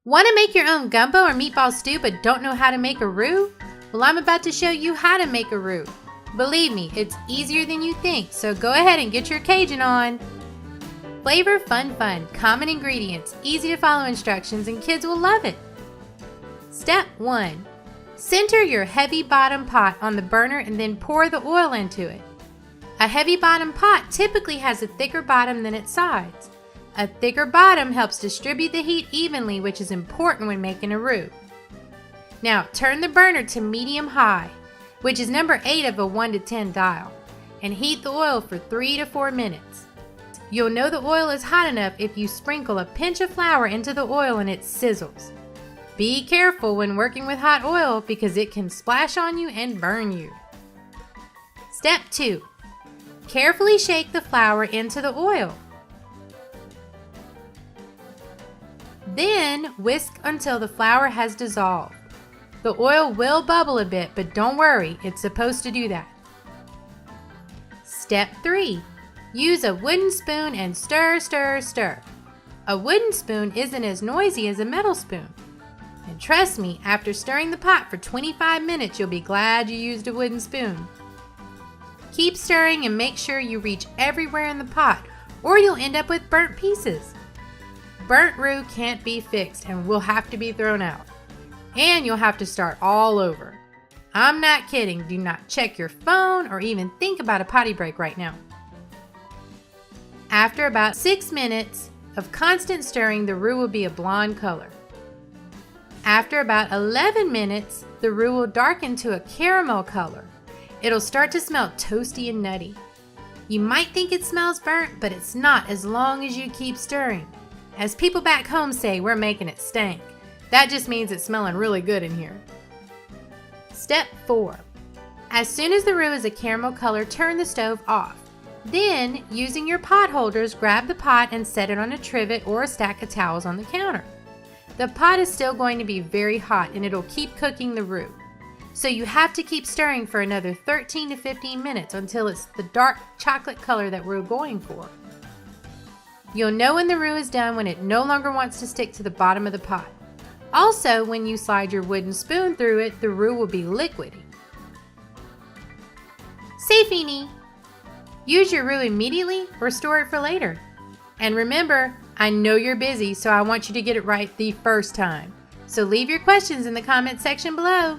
Want to make your own gumbo or meatball stew but don't know how to make a roux? Well, I'm about to show you how to make a roux. Believe me, it's easier than you think, so go ahead and get your Cajun on. Flavor FunFun, common ingredients, easy to follow instructions, and kids will love it. Step 1. Center your heavy bottom pot on the burner and then pour the oil into it. A heavy bottom pot typically has a thicker bottom than its sides. A thicker bottom helps distribute the heat evenly, which is important when making a roux. Now turn the burner to medium-high, which is number 8 of a 1 to 10 dial, and heat the oil for 3 to 4 minutes. You'll know the oil is hot enough if you sprinkle a pinch of flour into the oil and it sizzles. Be careful when working with hot oil because it can splash on you and burn you. Step 2. Carefully shake the flour into the oil. Then whisk until the flour has dissolved. The oil will bubble a bit, but don't worry, it's supposed to do that. Step 3. Use a wooden spoon and stir, stir, stir. A wooden spoon isn't as noisy as a metal spoon. And trust me, after stirring the pot for 25 minutes, you'll be glad you used a wooden spoon. Keep stirring and make sure you reach everywhere in the pot, or you'll end up with burnt pieces. Burnt roux can't be fixed and will have to be thrown out. And you'll have to start all over. I'm not kidding, do not check your phone or even think about a potty break right now. After about 6 minutes of constant stirring, the roux will be a blonde color. After about 11 minutes, the roux will darken to a caramel color. It'll start to smell toasty and nutty. You might think it smells burnt, but it's not as long as you keep stirring. As people back home say, we're making it stank. That just means it's smelling really good in here. Step 4. As soon as the roux is a caramel color, turn the stove off. Then, using your pot holders, grab the pot and set it on a trivet or a stack of towels on the counter. The pot is still going to be very hot and it'll keep cooking the roux. So you have to keep stirring for another 13 to 15 minutes until it's the dark chocolate color that we're going for. You'll know when the roux is done when it no longer wants to stick to the bottom of the pot. Also, when you slide your wooden spoon through it, the roux will be liquidy. Say Feeny! Use your roux immediately or store it for later. And remember, I know you're busy, so I want you to get it right the first time. So leave your questions in the comment section below.